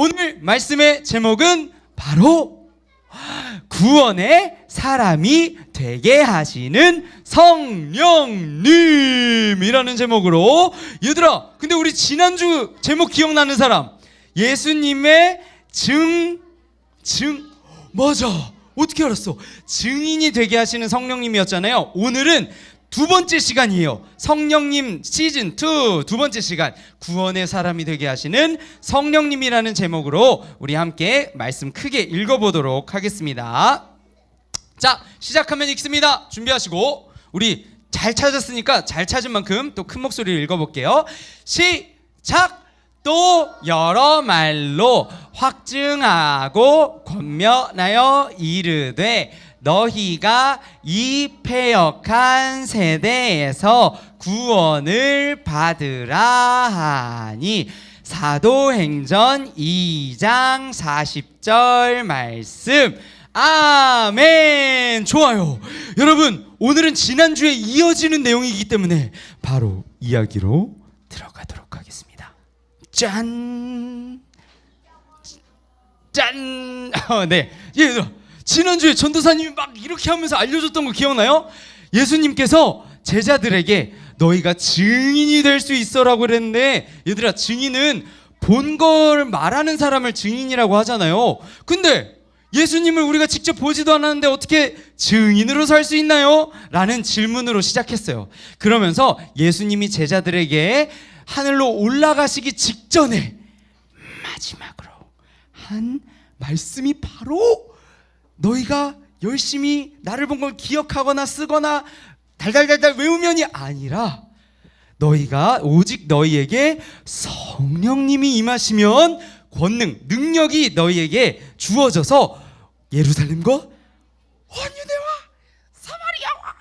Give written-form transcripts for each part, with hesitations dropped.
오늘 말씀의 제목은 바로 구원의 사람이 되게 하시는 성령님이라는 제목으로. 얘들아, 근데 우리 지난주 제목 기억나는 사람? 예수님의 맞아. 어떻게 알았어? 증인이 되게 하시는 성령님이었잖아요. 오늘은 두 번째 시간이에요. 성령님 시즌 2 두 번째 시간, 구원의 사람이 되게 하시는 성령님이라는 제목으로 우리 함께 말씀 크게 읽어보도록 하겠습니다. 자, 시작하면 읽습니다. 준비하시고, 우리 잘 찾았으니까 잘 찾은 만큼 또 큰 목소리로 읽어볼게요. 시작! 또 여러 말로 확증하고 권면하여 이르되 너희가 이 패역한 세대에서 구원을 받으라 하니. 사도행전 2장 40절 말씀. 아멘. 좋아요. 여러분, 오늘은 지난주에 이어지는 내용이기 때문에 바로 이야기로 들어가도록 하겠습니다. 짠! 짠! 네. 얘들아, 지난주에 전도사님이 막 이렇게 하면서 알려줬던 거 기억나요? 예수님께서 제자들에게 너희가 증인이 될 수 있어라고 그랬는데, 얘들아, 증인은 본 걸 말하는 사람을 증인이라고 하잖아요. 근데 예수님을 우리가 직접 보지도 않았는데 어떻게 증인으로 살 수 있나요? 라는 질문으로 시작했어요. 그러면서 예수님이 제자들에게 하늘로 올라가시기 직전에 마지막으로 한 말씀이 바로 너희가 열심히 나를 본 걸 기억하거나 쓰거나 달달달달 외우면이 아니라 너희가 오직 너희에게 성령님이 임하시면 권능, 능력이 너희에게 주어져서 예루살렘과 온 유대와 사마리아와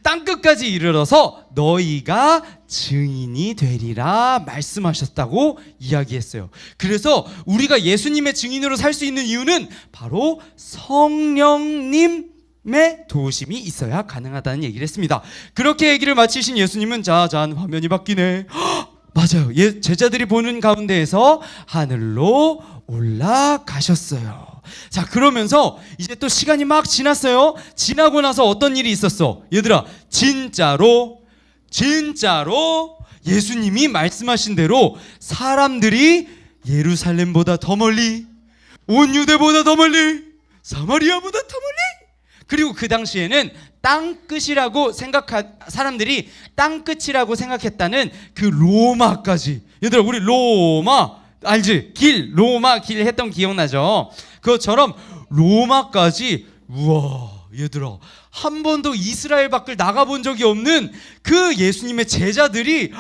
땅끝까지 이르러서 너희가 증인이 되리라 말씀하셨다고 이야기했어요. 그래서 우리가 예수님의 증인으로 살 수 있는 이유는 바로 성령님의 도우심이 있어야 가능하다는 얘기를 했습니다. 그렇게 얘기를 마치신 예수님은 짜잔, 화면이 바뀌네. 맞아요. 제자들이 보는 가운데에서 하늘로 올라가셨어요. 자, 그러면서 이제 또 시간이 막 지났어요. 지나고 나서 어떤 일이 있었어? 얘들아, 진짜로 예수님이 말씀하신 대로 사람들이 예루살렘보다 더 멀리, 온 유대보다 더 멀리, 사마리아보다 더 멀리, 그리고 그 당시에는 사람들이 땅끝이라고 생각했다는 그 로마까지. 얘들아, 우리 로마 알지? 로마 길 했던 기억나죠? 그것처럼 로마까지. 우와, 얘들아, 한 번도 이스라엘 밖을 나가본 적이 없는 그 예수님의 제자들이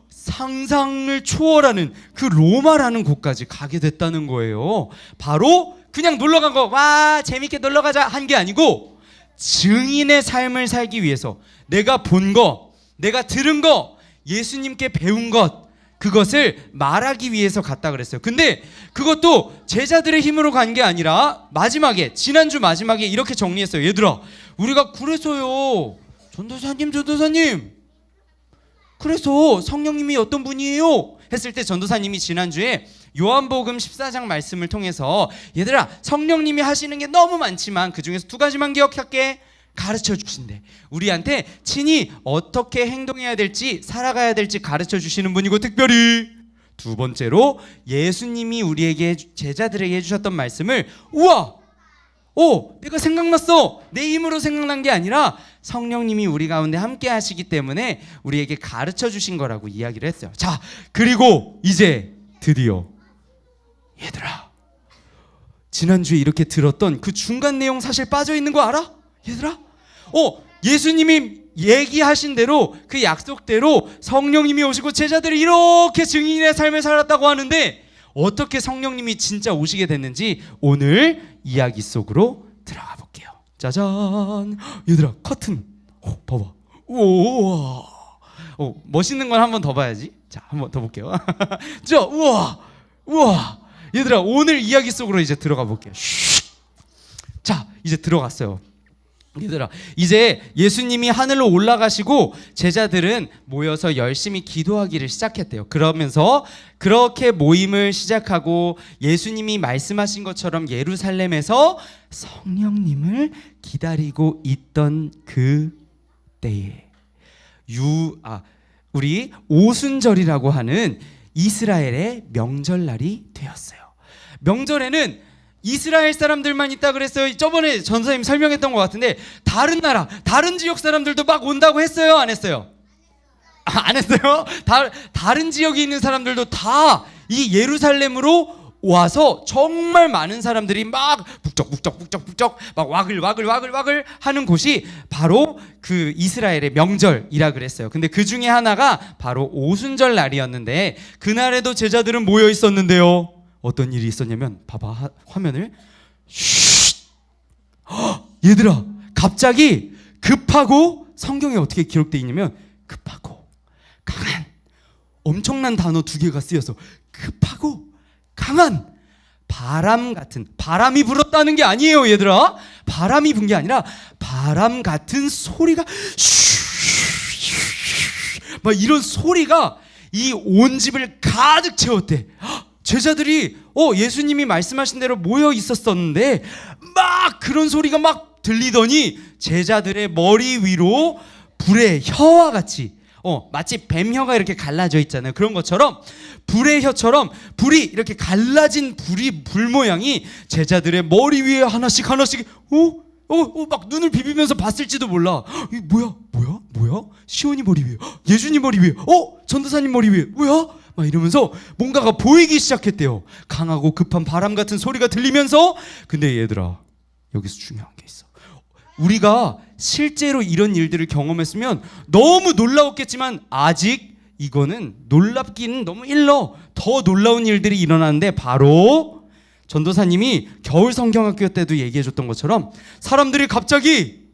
상상을 초월하는 그 로마라는 곳까지 가게 됐다는 거예요. 바로 그냥 놀러 간 거, 와 재밌게 놀러 가자 한 게 아니고 증인의 삶을 살기 위해서 내가 본 거, 내가 들은 거, 예수님께 배운 것, 그것을 말하기 위해서 갔다 그랬어요. 근데 그것도 제자들의 힘으로 간 게 아니라 마지막에, 지난주 마지막에 이렇게 정리했어요. 얘들아, 우리가 그래서요, 전도사님 그래서 성령님이 어떤 분이에요? 했을 때 전도사님이 지난주에 요한복음 14장 말씀을 통해서 얘들아, 성령님이 하시는 게 너무 많지만 그 중에서 두 가지만 기억할게, 가르쳐 주신대. 우리한테 친히 어떻게 행동해야 될지, 살아가야 될지 가르쳐 주시는 분이고, 특별히 두 번째로 예수님이 우리에게, 제자들에게 해주셨던 말씀을, 우와, 내가 생각났어, 내 힘으로 생각난 게 아니라 성령님이 우리 가운데 함께 하시기 때문에 우리에게 가르쳐 주신 거라고 이야기를 했어요. 자, 그리고 이제 드디어 얘들아, 지난주에 이렇게 들었던 그 중간 내용 사실 빠져 있는 거 알아? 얘들아, 예수님이 얘기하신 대로, 그 약속대로 성령님이 오시고 제자들이 이렇게 증인의 삶을 살았다고 하는데, 어떻게 성령님이 진짜 오시게 됐는지 오늘 이야기 속으로 들어가 볼게요. 짜잔. 얘들아, 커튼 봐봐. 우와. 멋있는 건 한 번 더 봐야지. 자, 한 번 더 볼게요. 자, 우와. 얘들아, 오늘 이야기 속으로 이제 들어가 볼게요. 자, 이제 들어갔어요. 얘들아, 이제 예수님이 하늘로 올라가시고 제자들은 모여서 열심히 기도하기를 시작했대요. 그러면서 그렇게 모임을 시작하고 예수님이 말씀하신 것처럼 예루살렘에서 성령님을 기다리고 있던 그 때에 우리 오순절이라고 하는 이스라엘의 명절날이 되었어요. 명절에는 이스라엘 사람들만 있다 그랬어요. 저번에 전사님 설명했던 것 같은데 다른 나라, 다른 지역 사람들도 막 온다고 했어요? 안 했어요? 안 했어요? 다른 지역에 있는 사람들도 다 이 예루살렘으로 와서 정말 많은 사람들이 막 북적북적 막 와글 하는 곳이 바로 그 이스라엘의 명절이라 그랬어요. 근데 그 중에 하나가 바로 오순절 날이었는데 그날에도 제자들은 모여 있었는데요. 어떤 일이 있었냐면 봐봐 화면을. 얘들아, 갑자기 급하고, 성경에 어떻게 기록되어 있냐면 급하고 강한, 엄청난 단어 두 개가 쓰여서 급하고 강한 바람 같은, 바람이 불었다는 게 아니에요 얘들아. 바람이 분 게 아니라 바람 같은 소리가 막 이런 소리가 이 온 집을 가득 채웠대. 제자들이 예수님이 말씀하신 대로 모여 있었었는데 막 그런 소리가 막 들리더니 제자들의 머리 위로 불의 혀와 같이 마치 뱀혀가 이렇게 갈라져 있잖아요. 그런 것처럼 불의 혀처럼 불이 이렇게 갈라진 불 모양이 제자들의 머리 위에 하나씩 막 눈을 비비면서 봤을지도 몰라. 이게 뭐야? 시온이 머리 위에, 예수님 머리 위에, 전도사님 머리 위에, 뭐야? 막 이러면서 뭔가가 보이기 시작했대요. 강하고 급한 바람 같은 소리가 들리면서. 근데 얘들아, 여기서 중요한 게 있어. 우리가 실제로 이런 일들을 경험했으면 너무 놀라웠겠지만 아직 이거는 놀랍기는 너무 일러. 더 놀라운 일들이 일어나는데 바로 전도사님이 겨울 성경학교 때도 얘기해줬던 것처럼 사람들이 갑자기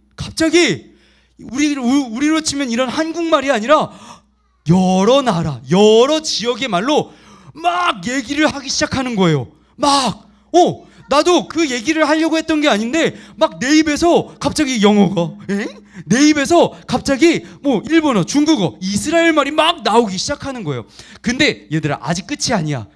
우리로 치면 이런 한국말이 아니라 여러 나라, 여러 지역의 말로 막 얘기를 하기 시작하는 거예요. 나도 그 얘기를 하려고 했던 게 아닌데 막 내 입에서 갑자기 영어가, 내 입에서 갑자기 뭐 일본어, 중국어, 이스라엘 말이 막 나오기 시작하는 거예요. 근데 얘들아, 아직 끝이 아니야.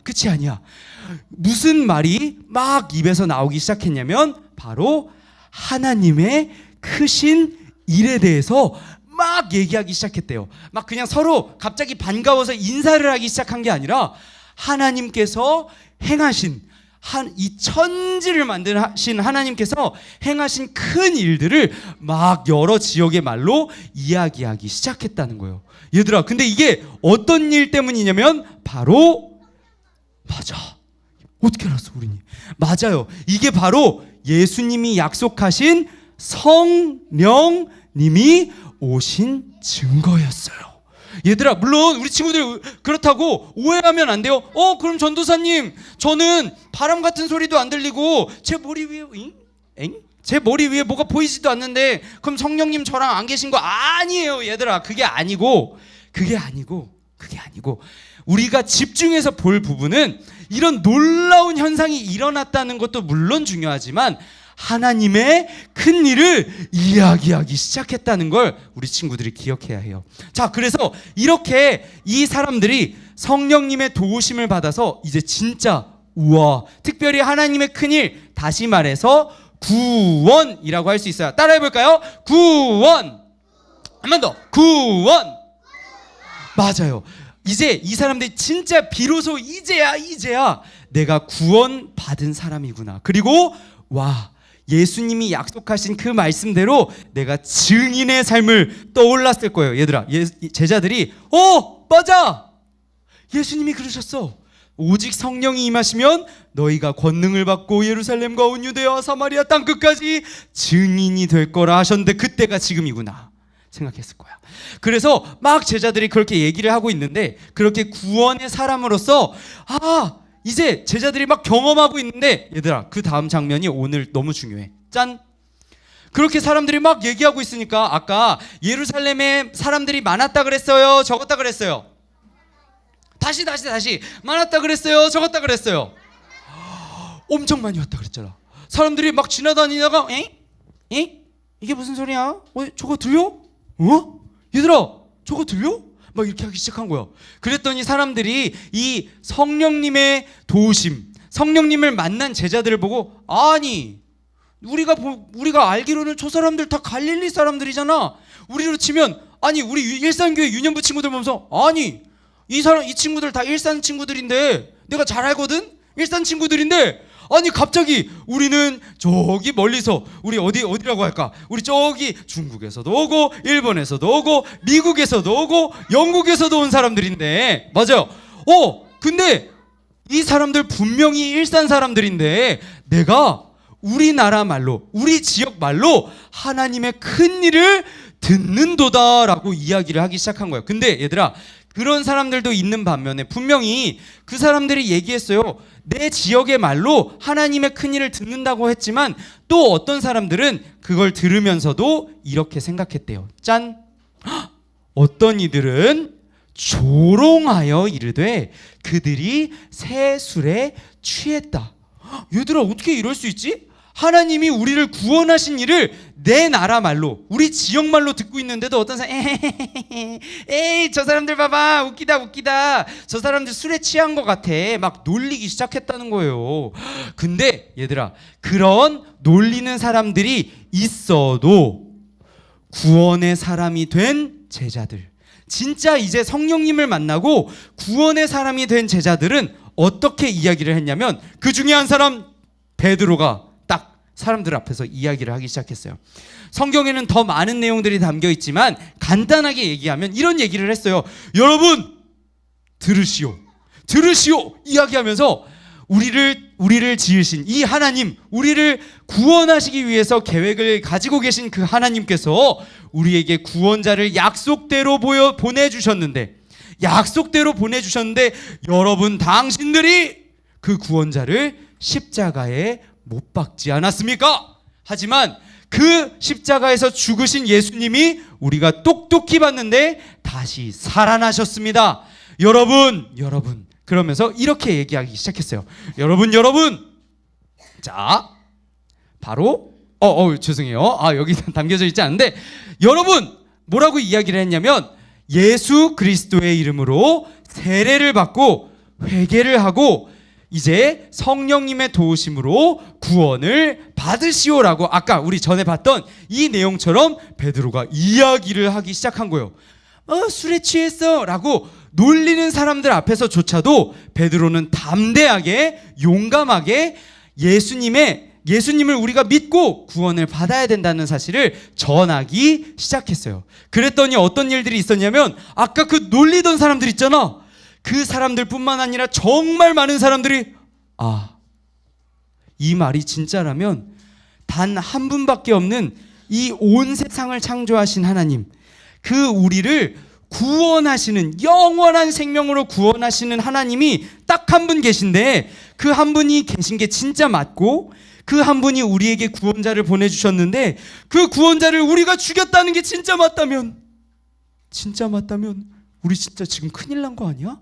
무슨 말이 막 입에서 나오기 시작했냐면 바로 하나님의 크신 일에 대해서 막 얘기하기 시작했대요. 막 그냥 서로 갑자기 반가워서 인사를 하기 시작한 게 아니라 하나님께서 행하신, 이 천지를 만드신 하나님께서 행하신 큰 일들을 막 여러 지역의 말로 이야기하기 시작했다는 거예요. 얘들아, 근데 이게 어떤 일 때문이냐면 바로, 맞아, 어떻게 알았어 우리니? 맞아요, 이게 바로 예수님이 약속하신 성령님이 오신 증거였어요. 얘들아, 물론 우리 친구들 그렇다고 오해하면 안 돼요. 그럼 전도사님, 저는 바람 같은 소리도 안 들리고 제 머리 위에 뭐가 보이지도 않는데 그럼 성령님 저랑 안 계신 거 아니에요. 얘들아, 그게 아니고 우리가 집중해서 볼 부분은 이런 놀라운 현상이 일어났다는 것도 물론 중요하지만 하나님의 큰 일을 이야기하기 시작했다는 걸 우리 친구들이 기억해야 해요. 자, 그래서 이렇게 이 사람들이 성령님의 도우심을 받아서 이제 진짜 특별히 하나님의 큰 일, 다시 말해서 구원이라고 할 수 있어요. 따라해 볼까요? 구원. 한 번 더. 구원. 맞아요. 이제 이 사람들이 진짜 비로소 이제야 내가 구원 받은 사람이구나. 그리고 예수님이 약속하신 그 말씀대로 내가 증인의 삶을 떠올랐을 거예요. 얘들아, 제자들이 맞아, 예수님이 그러셨어. 오직 성령이 임하시면 너희가 권능을 받고 예루살렘과 온 유대와 사마리아 땅끝까지 증인이 될 거라 하셨는데 그때가 지금이구나 생각했을 거야. 그래서 막 제자들이 그렇게 얘기를 하고 있는데, 그렇게 구원의 사람으로서 이제 제자들이 막 경험하고 있는데, 얘들아, 그 다음 장면이 오늘 너무 중요해. 짠! 그렇게 사람들이 막 얘기하고 있으니까 아까 예루살렘에 사람들이 많았다 그랬어요? 적었다 그랬어요? 다시 많았다 그랬어요? 적었다 그랬어요? 엄청 많이 왔다 그랬잖아. 사람들이 막 지나다니다가 이게 무슨 소리야? 저거 들려? 얘들아, 저거 들려? 막 이렇게 하기 시작한 거야. 그랬더니 사람들이 이 성령님의 도우심, 성령님을 만난 제자들을 보고, 아니, 우리가 알기로는 저 사람들 다 갈릴리 사람들이잖아. 우리로 치면, 아니, 우리 일산교회 유년부 친구들 보면서, 아니, 이 친구들 다 일산 친구들인데, 내가 잘 알거든? 일산 친구들인데, 아니 갑자기 우리는 저기 멀리서, 우리 어디라고 할까? 우리 저기 중국에서도 오고, 일본에서도 오고, 미국에서도 오고, 영국에서도 온 사람들인데, 맞아요. 근데 이 사람들 분명히 일산 사람들인데, 내가 우리나라 말로, 우리 지역 말로 하나님의 큰 일을 듣는도다라고 이야기를 하기 시작한 거예요. 근데 얘들아, 그런 사람들도 있는 반면에 분명히 그 사람들이 얘기했어요. 내 지역의 말로 하나님의 큰 일을 듣는다고 했지만, 또 어떤 사람들은 그걸 들으면서도 이렇게 생각했대요. 짠! 어떤 이들은 조롱하여 이르되 그들이 새 술에 취했다. 얘들아, 어떻게 이럴 수 있지? 하나님이 우리를 구원하신 일을 내 나라 말로, 우리 지역 말로 듣고 있는데도 어떤 사람, 에이 저 사람들 봐봐, 웃기다, 저 사람들 술에 취한 것 같아, 막 놀리기 시작했다는 거예요. 근데 얘들아, 그런 놀리는 사람들이 있어도 구원의 사람이 된 제자들, 진짜 이제 성령님을 만나고 구원의 사람이 된 제자들은 어떻게 이야기를 했냐면, 그 중에 한 사람 베드로가 사람들 앞에서 이야기를 하기 시작했어요. 성경에는 더 많은 내용들이 담겨 있지만 간단하게 얘기하면 이런 얘기를 했어요. 여러분, 들으시오 이야기하면서 우리를 지으신 이 하나님, 우리를 구원하시기 위해서 계획을 가지고 계신 그 하나님께서 우리에게 구원자를 약속대로 보내주셨는데, 여러분 당신들이 그 구원자를 십자가에 못 박지 않았습니까? 하지만 그 십자가에서 죽으신 예수님이 우리가 똑똑히 봤는데 다시 살아나셨습니다. 여러분, 그러면서 이렇게 얘기하기 시작했어요. 여러분, 자, 바로 죄송해요. 여기 담겨져 있지 않은데, 여러분, 뭐라고 이야기를 했냐면, 예수 그리스도의 이름으로 세례를 받고 회개를 하고 이제 성령님의 도우심으로 구원을 받으시오라고, 아까 우리 전에 봤던 이 내용처럼 베드로가 이야기를 하기 시작한 거예요. 술에 취했어 라고 놀리는 사람들 앞에서조차도 베드로는 담대하게, 용감하게 예수님을 우리가 믿고 구원을 받아야 된다는 사실을 전하기 시작했어요. 그랬더니 어떤 일들이 있었냐면, 아까 그 놀리던 사람들 있잖아, 그 사람들뿐만 아니라 정말 많은 사람들이, 이 말이 진짜라면 단 한 분밖에 없는 이 온 세상을 창조하신 하나님, 그 우리를 구원하시는, 영원한 생명으로 구원하시는 하나님이 딱 한 분 계신데, 그 한 분이 계신 게 진짜 맞고, 그 한 분이 우리에게 구원자를 보내주셨는데, 그 구원자를 우리가 죽였다는 게 진짜 맞다면 우리 진짜 지금 큰일 난 거 아니야?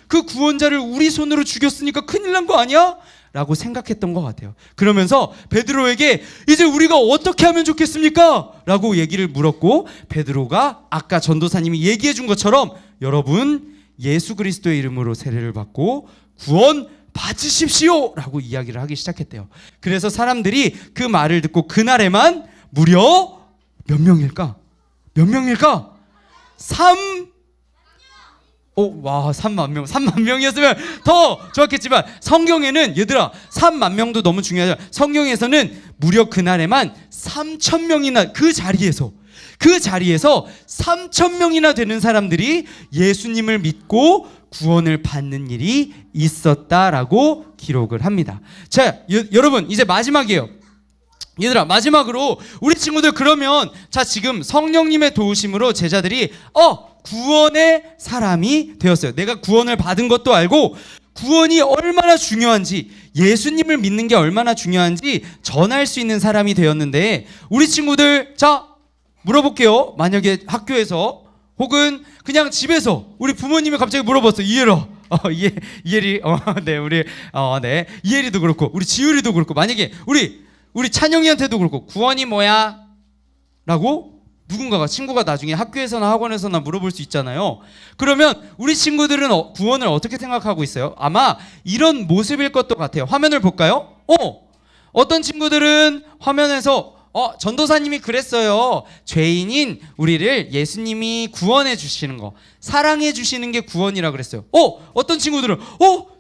그 구원자를 우리 손으로 죽였으니까 큰일 난 거 아니야? 라고 생각했던 것 같아요. 그러면서 베드로에게 이제 우리가 어떻게 하면 좋겠습니까? 라고 얘기를 물었고, 베드로가 아까 전도사님이 얘기해 준 것처럼, 여러분, 예수 그리스도의 이름으로 세례를 받고 구원 받으십시오 라고 이야기를 하기 시작했대요. 그래서 사람들이 그 말을 듣고 그날에만 무려 몇 명일까? 3만 명. 3만 명이었으면 더 좋았겠지만, 성경에는, 얘들아, 3만 명도 너무 중요하죠. 성경에서는 무려 그날에만 3,000명이나 그 자리에서 3,000명이나 되는 사람들이 예수님을 믿고 구원을 받는 일이 있었다라고 기록을 합니다. 자, 여러분, 이제 마지막이에요. 얘들아, 마지막으로 우리 친구들, 그러면 자, 지금 성령님의 도우심으로 제자들이 구원의 사람이 되었어요. 내가 구원을 받은 것도 알고, 구원이 얼마나 중요한지, 예수님을 믿는 게 얼마나 중요한지 전할 수 있는 사람이 되었는데, 우리 친구들, 자, 물어볼게요. 만약에 학교에서 혹은 그냥 집에서 우리 부모님이 갑자기 물어봤어. 이해라, 이해리, 네, 우리, 네, 이해리도 그렇고 우리 지율이도 그렇고, 만약에 우리 우리 찬영이한테도 그렇고 구원이 뭐야? 라고 누군가가 친구가 나중에 학교에서나 학원에서나 물어볼 수 있잖아요. 그러면 우리 친구들은 구원을 어떻게 생각하고 있어요? 아마 이런 모습일 것도 같아요. 화면을 볼까요? 어떤 친구들은 화면에서 전도사님이 그랬어요. 죄인인 우리를 예수님이 구원해 주시는 거, 사랑해 주시는 게 구원이라 그랬어요. 어떤 친구들은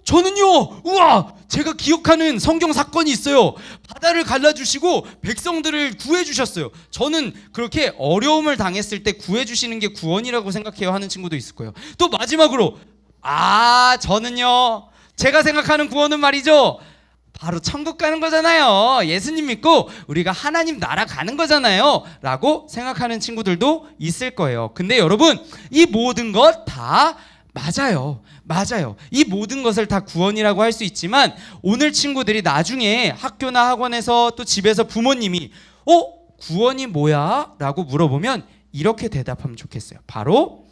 저는요, 우와, 제가 기억하는 성경 사건이 있어요. 바다를 갈라주시고 백성들을 구해주셨어요. 저는 그렇게 어려움을 당했을 때 구해주시는 게 구원이라고 생각해요 하는 친구도 있을 거예요. 또 마지막으로 저는요, 제가 생각하는 구원은 말이죠, 바로 천국 가는 거잖아요. 예수님 믿고 우리가 하나님 나라 가는 거잖아요 라고 생각하는 친구들도 있을 거예요. 근데 여러분, 이 모든 것 다 맞아요. 이 모든 것을 다 구원이라고 할 수 있지만, 오늘 친구들이 나중에 학교나 학원에서 또 집에서 부모님이 구원이 뭐야? 라고 물어보면 이렇게 대답하면 좋겠어요. 바로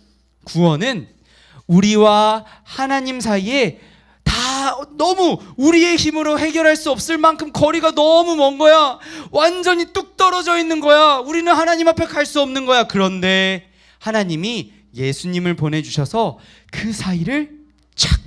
구원은 우리와 하나님 사이에 다 너무 우리의 힘으로 해결할 수 없을 만큼 거리가 너무 먼 거야. 완전히 뚝 떨어져 있는 거야. 우리는 하나님 앞에 갈 수 없는 거야. 그런데 하나님이 예수님을 보내주셔서 그 사이를 착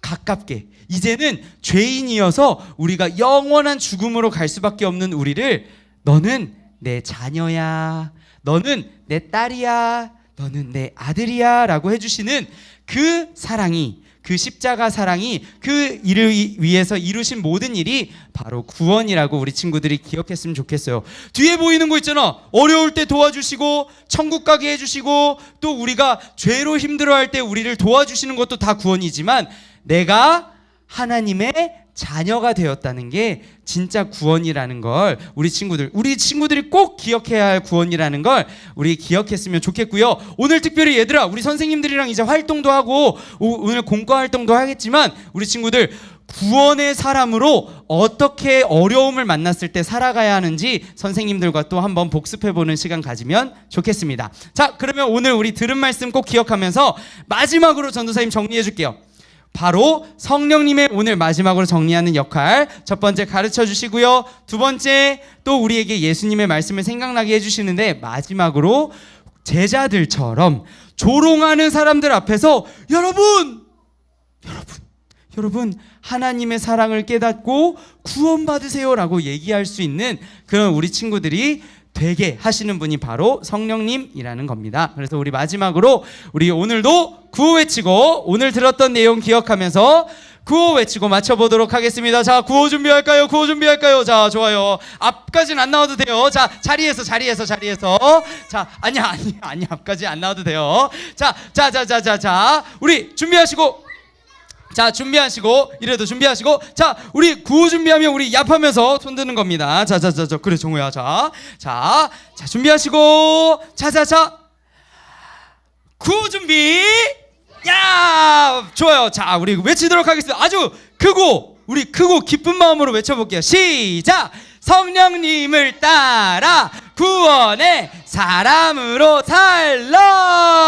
가깝게, 이제는 죄인이어서 우리가 영원한 죽음으로 갈 수밖에 없는 우리를, 너는 내 자녀야, 너는 내 딸이야, 너는 내 아들이야 라고 해주시는 그 사랑이, 그 십자가 사랑이, 그 일을 위해서 이루신 모든 일이 바로 구원이라고 우리 친구들이 기억했으면 좋겠어요. 뒤에 보이는 거 있잖아. 어려울 때 도와주시고 천국 가게 해주시고 또 우리가 죄로 힘들어할 때 우리를 도와주시는 것도 다 구원이지만, 내가 하나님의 자녀가 되었다는 게 진짜 구원이라는 걸 우리 친구들이 꼭 기억해야 할 구원이라는 걸 우리 기억했으면 좋겠고요. 오늘 특별히 얘들아, 우리 선생님들이랑 이제 활동도 하고 오늘 공과 활동도 하겠지만, 우리 친구들 구원의 사람으로 어떻게 어려움을 만났을 때 살아가야 하는지 선생님들과 또 한번 복습해보는 시간 가지면 좋겠습니다. 자, 그러면 오늘 우리 들은 말씀 꼭 기억하면서 마지막으로 전도사님 정리해 줄게요. 바로 성령님의 오늘 마지막으로 정리하는 역할, 첫 번째 가르쳐 주시고요, 두 번째 또 우리에게 예수님의 말씀을 생각나게 해주시는데, 마지막으로 제자들처럼 조롱하는 사람들 앞에서 여러분 하나님의 사랑을 깨닫고 구원받으세요 라고 얘기할 수 있는 그런 우리 친구들이 되게 하시는 분이 바로 성령님이라는 겁니다. 그래서 우리 마지막으로 우리 오늘도 구호 외치고 오늘 들었던 내용 기억하면서 구호 외치고 맞춰보도록 하겠습니다. 자, 구호 준비할까요? 자, 좋아요. 앞까지는 안 나와도 돼요. 자, 자리에서. 자, 아니야. 앞까지 안 나와도 돼요. 자, 우리 준비하시고. 자, 이래도 준비하시고. 자, 우리 구호 준비하면 우리 얍하면서 손 드는 겁니다. 자, 그래, 정우야. 자, 준비하시고. 자. 구호 준비. 야, 좋아요. 자, 우리 외치도록 하겠습니다. 아주 크고 기쁜 마음으로 외쳐볼게요. 시작. 성령님을 따라 구원의 사람으로 살라.